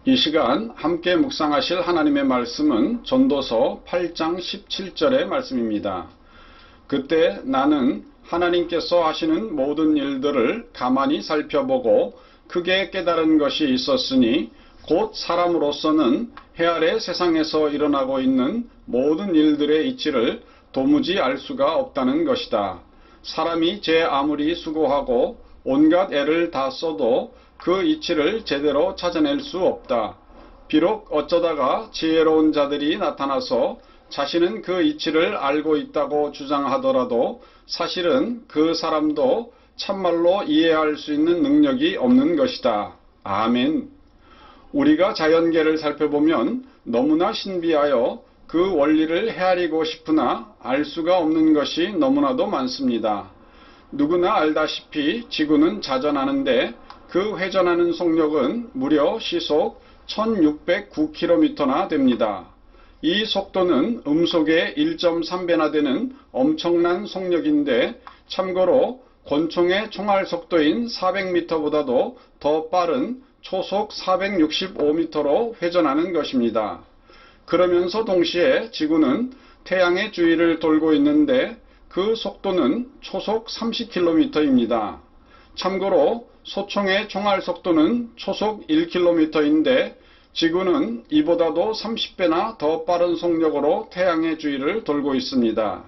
이 시간 함께 묵상하실 하나님의 말씀은 전도서 8장 17절의 말씀입니다. 그때 나는 하나님께서 하시는 모든 일들을 가만히 살펴보고 크게 깨달은 것이 있었으니 곧 사람으로서는 해 아래 세상에서 일어나고 있는 모든 일들의 이치를 도무지 알 수가 없다는 것이다. 사람이 제 아무리 수고하고 온갖 애를 다 써도 그 이치를 제대로 찾아낼 수 없다. 비록 어쩌다가 지혜로운 자들이 나타나서 자신은 그 이치를 알고 있다고 주장하더라도 사실은 그 사람도 참말로 이해할 수 있는 능력이 없는 것이다. 아멘. 우리가 자연계를 살펴보면 너무나 신비하여 그 원리를 헤아리고 싶으나 알 수가 없는 것이 너무나도 많습니다. 누구나 알다시피 지구는 자전하는데 그 회전하는 속력은 무려 시속 1609km나 됩니다. 이 속도는 음속의 1.3배나 되는 엄청난 속력인데 참고로 권총의 총알 속도인 400m보다도 더 빠른 초속 465m로 회전하는 것입니다. 그러면서 동시에 지구는 태양의 주위를 돌고 있는데 그 속도는 초속 30km입니다. 참고로 소총의 총알 속도는 초속 1km인데 지구는 이보다도 30배나 더 빠른 속력으로 태양의 주위를 돌고 있습니다.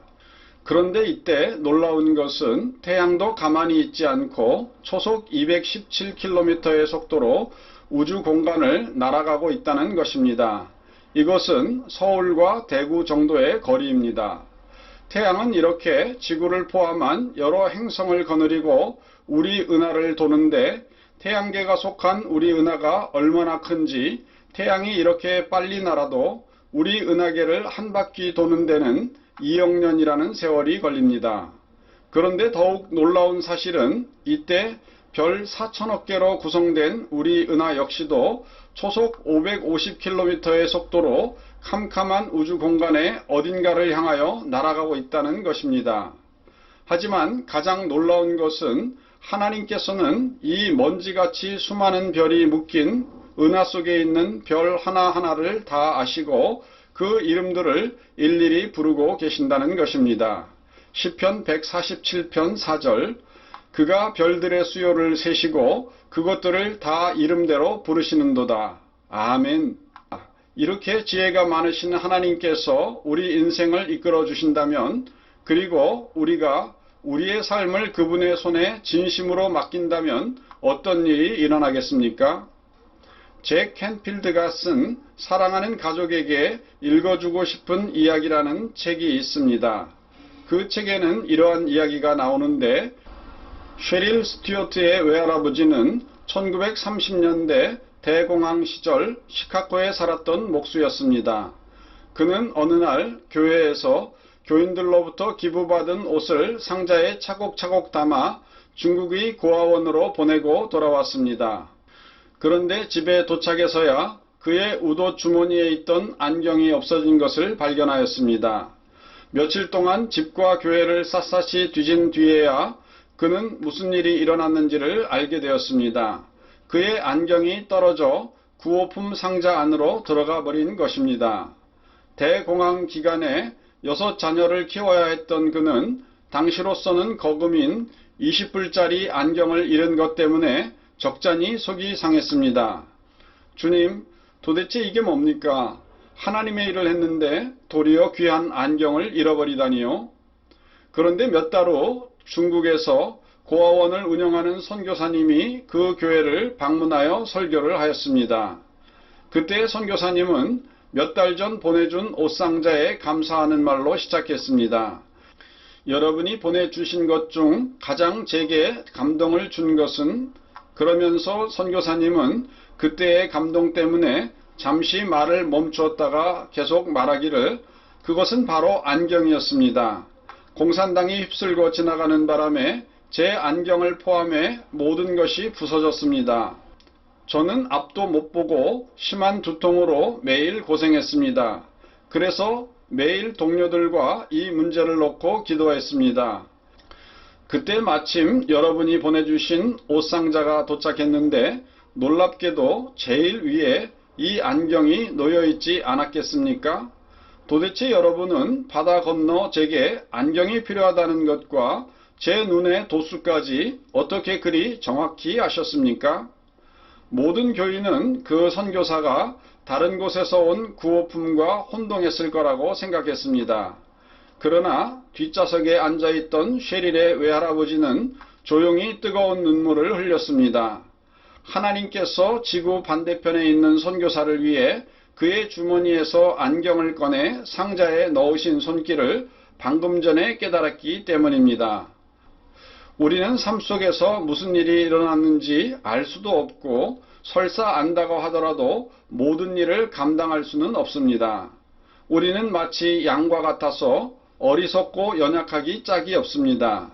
그런데 이때 놀라운 것은 태양도 가만히 있지 않고 초속 217km의 속도로 우주 공간을 날아가고 있다는 것입니다. 이것은 서울과 대구 정도의 거리입니다. 태양은 이렇게 지구를 포함한 여러 행성을 거느리고 우리 은하를 도는데 태양계가 속한 우리 은하가 얼마나 큰지 태양이 이렇게 빨리 날아도 우리 은하계를 한 바퀴 도는 데는 2억 년이라는 세월이 걸립니다. 그런데 더욱 놀라운 사실은 이때 별 4천억 개로 구성된 우리 은하 역시도 초속 550km의 속도로 캄캄한 우주 공간의 어딘가를 향하여 날아가고 있다는 것입니다. 하지만 가장 놀라운 것은 하나님께서는 이 먼지같이 수많은 별이 묶인 은하 속에 있는 별 하나하나를 다 아시고 그 이름들을 일일이 부르고 계신다는 것입니다. 시편 147편 4절 그가 별들의 수요를 세시고 그것들을 다 이름대로 부르시는도다. 아멘. 이렇게 지혜가 많으신 하나님께서 우리 인생을 이끌어 주신다면 그리고 우리가 우리의 삶을 그분의 손에 진심으로 맡긴다면 어떤 일이 일어나겠습니까? 잭 캔필드가 쓴 사랑하는 가족에게 읽어주고 싶은 이야기라는 책이 있습니다. 그 책에는 이러한 이야기가 나오는데 셰릴 스튜어트의 외할아버지는 1930년대 대공황 시절 시카고에 살았던 목수였습니다. 그는 어느 날 교회에서 교인들로부터 기부받은 옷을 상자에 차곡차곡 담아 중국의 고아원으로 보내고 돌아왔습니다. 그런데 집에 도착해서야 그의 우도 주머니에 있던 안경이 없어진 것을 발견하였습니다. 며칠 동안 집과 교회를 샅샅이 뒤진 뒤에야 그는 무슨 일이 일어났는지를 알게 되었습니다. 그의 안경이 떨어져 구호품 상자 안으로 들어가 버린 것입니다. 대공황 기간에 6자녀를 키워야 했던 그는 당시로서는 거금인 20불짜리 안경을 잃은 것 때문에 적잖이 속이 상했습니다. 주님, 도대체 이게 뭡니까? 하나님의 일을 했는데 도리어 귀한 안경을 잃어버리다니요? 그런데 몇 달 후 중국에서 고아원을 운영하는 선교사님이 그 교회를 방문하여 설교를 하였습니다. 그때 선교사님은 몇 달 전 보내준 옷상자에 감사하는 말로 시작했습니다. 여러분이 보내주신 것 중 가장 제게 감동을 준 것은 그러면서 선교사님은 그때의 감동 때문에 잠시 말을 멈추었다가 계속 말하기를 그것은 바로 안경이었습니다. 공산당이 휩쓸고 지나가는 바람에 제 안경을 포함해 모든 것이 부서졌습니다. 저는 앞도 못 보고 심한 두통으로 매일 고생했습니다. 그래서 매일 동료들과 이 문제를 놓고 기도했습니다. 그때 마침 여러분이 보내주신 옷상자가 도착했는데 놀랍게도 제일 위에 이 안경이 놓여 있지 않았겠습니까? 도대체 여러분은 바다 건너 제게 안경이 필요하다는 것과 제 눈의 도수까지 어떻게 그리 정확히 아셨습니까? 모든 교인은 그 선교사가 다른 곳에서 온 구호품과 혼동했을 거라고 생각했습니다. 그러나 뒷좌석에 앉아있던 쉐릴의 외할아버지는 조용히 뜨거운 눈물을 흘렸습니다. 하나님께서 지구 반대편에 있는 선교사를 위해 그의 주머니에서 안경을 꺼내 상자에 넣으신 손길을 방금 전에 깨달았기 때문입니다. 우리는 삶 속에서 무슨 일이 일어났는지 알 수도 없고 설사 안다고 하더라도 모든 일을 감당할 수는 없습니다. 우리는 마치 양과 같아서 어리석고 연약하기 짝이 없습니다.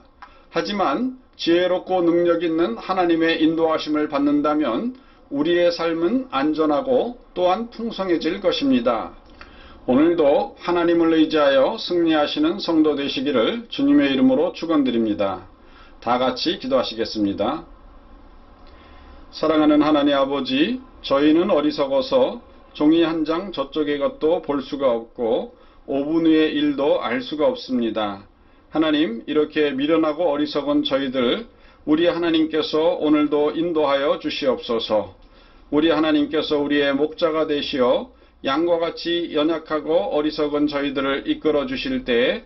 하지만 지혜롭고 능력 있는 하나님의 인도하심을 받는다면 우리의 삶은 안전하고 또한 풍성해질 것입니다. 오늘도 하나님을 의지하여 승리하시는 성도 되시기를 주님의 이름으로 축원드립니다. 다 같이 기도하시겠습니다. 사랑하는 하나님 아버지, 저희는 어리석어서 종이 한 장 저쪽의 것도 볼 수가 없고 5분 후의 일도 알 수가 없습니다. 하나님, 이렇게 미련하고 어리석은 저희들 우리 하나님께서 오늘도 인도하여 주시옵소서. 우리 하나님께서 우리의 목자가 되시어 양과 같이 연약하고 어리석은 저희들을 이끌어 주실 때에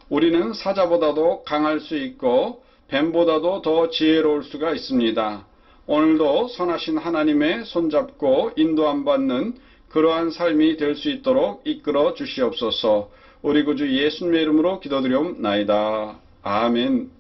우리는 사자보다도 강할 수 있고 뱀보다도 더 지혜로울 수가 있습니다. 오늘도 선하신 하나님의 손잡고 인도함 받는 그러한 삶이 될 수 있도록 이끌어 주시옵소서. 우리 구주 예수님의 이름으로 기도드리옵나이다. 아멘.